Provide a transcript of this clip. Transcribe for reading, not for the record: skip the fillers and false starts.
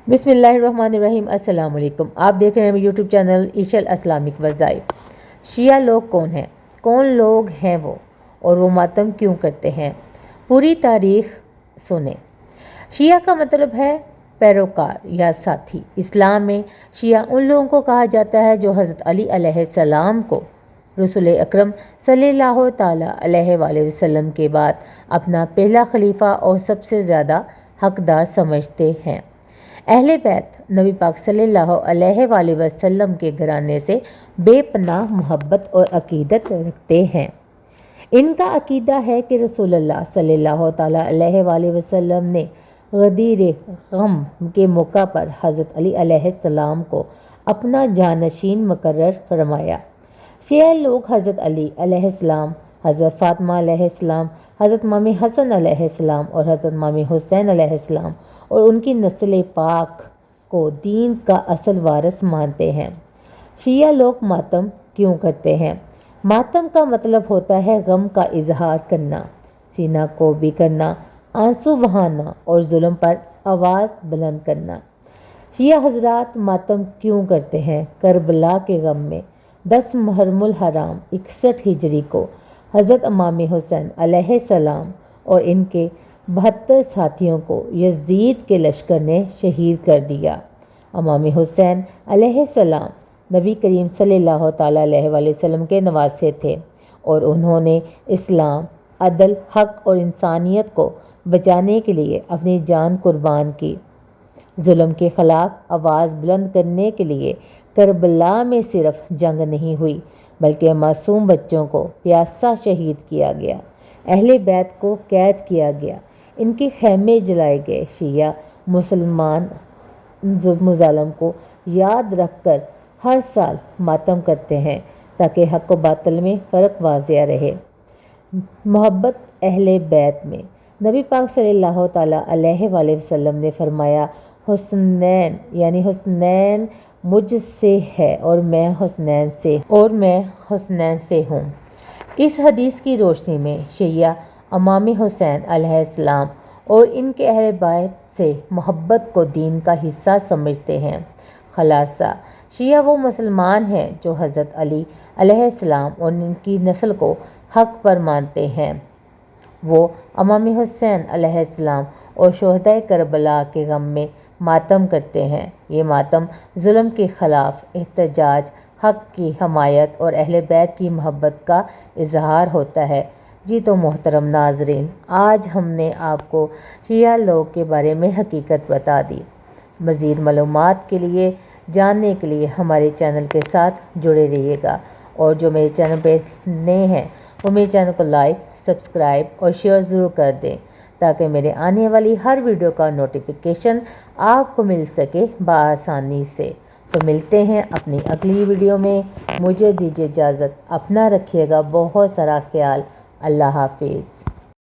बिस्मिल्लाहिर्रहमानिर्रहीम। अस्सलाम वालेकुम। आप देख रहे हैं यूट्यूब चैनल ईशल इस्लामिक वज़ाइफ। शिया लोग कौन हैं, कौन लोग हैं वो, और वो मातम क्यों करते हैं? पूरी तारीख सुने। शिया का मतलब है पैरोकार या साथी। इस्लाम में शिया उन लोगों को कहा जाता है जो हज़रत अली अलैहिस्सलाम को रसूल अकरम सल्लल्लाहु ताला अलैहि वसल्लम के बाद अपना पहला खलीफा और सबसे ज़्यादा हकदार समझते हैं। अहले बैत नबी पाक सल्लल्लाहु अलैहि वसल्लम के घराने से बेपनाह मोहब्बत और अकीदत रखते हैं। इनका अकीदा है कि रसूलुल्लाह सल्लल्लाहु ताला अलैहि वसल्लम ने गदीर गम के मौका पर हज़रत अली अलैहिस्सलाम को अपना जानशीन मुकर्रर फरमाया। शिया लोग हज़रत अली अलैहिस्सलाम, हज़रत फ़ातिमा अलैहिस्सलाम, हज़रत इमाम हसन अलैहिस्सलाम और हज़रत इमाम हुसैन अलैहिस्सलाम और उनकी नस्ल पाक को दीन का असल वारिस मानते हैं। शिया लोग मातम क्यों करते हैं? मातम का मतलब होता है गम का इजहार करना, सीना कोबी करना, आंसू बहाना और जुल्म पर आवाज़ बुलंद करना। शिया हजरात मातम क्यों करते हैं? करबला के गम में 10 मुहर्रमुल हराम 61 हिजरी को हज़रत इमाम हुसैन अलैहिस्सलाम और इनके 72 साथियों को यजीद के लश्कर ने शहीद कर दिया। इमाम हुसैन अलैहिस्सलाम नबी करीम सल्लल्लाहु ताला अलैहि वसल्लम के नवासे थे और उन्होंने इस्लाम, अदल, हक और इंसानियत को बचाने के लिए अपनी जान कुर्बान की। जुल्म के ख़िलाफ़ आवाज़ बुलंद करने के लिए करबला में सिर्फ जंग नहीं हुई बल्कि मासूम बच्चों को प्यासा शहीद किया गया, अहले बैत को कैद किया गया, इनके खैमे जलाए गए। शिया मुसलमान मुजालम को याद रखकर हर साल मातम करते हैं ताकि हक़ व बातिल में फ़र्क वाज़िया रहे। मोहब्बत अहले बैत में नबी पाक सल्लल्लाहु ताला अलैहि वसल्लम ने फरमाया, हुस्नैन यानी हुस्नैन मुझसे है और मैं हुस्नैन से हूँ। इस हदीस की रोशनी में शिया इमाम हुसैन अलैहिस्सलाम और इनके अहले बैत से मोहब्बत को दीन का हिस्सा समझते हैं। खलासा, शिया वो मुसलमान हैं जो हज़रत अली अलैहिस्सलाम और इनकी नस्ल को हक़ पर मानते हैं। वो इमाम हुसैन अलैहिस्सलाम और शुहदाए करबला के गम में मातम करते हैं। ये मातम जुल्म के ख़िलाफ़ एहतजाज, हक़ की हमायत और अहले बैत की मोहब्बत का इजहार होता है। जी तो मोहतरम नाज़रीन, आज हमने आपको शिया लोग के बारे में हकीकत बता दी। मज़ीद मालूमात के लिए, जानने के लिए हमारे चैनल के साथ जुड़े रहिएगा और जो मेरे चैनल पे नए हैं वो मेरे चैनल को लाइक, सब्सक्राइब और शेयर ज़रूर कर दें ताकि मेरे आने वाली हर वीडियो का नोटिफिकेशन आपको मिल सके बआसानी से। तो मिलते हैं अपनी अगली वीडियो में। मुझे दीजिए इजाज़त। अपना रखिएगा बहुत सारा ख्याल। अल्लाह हाफिज़।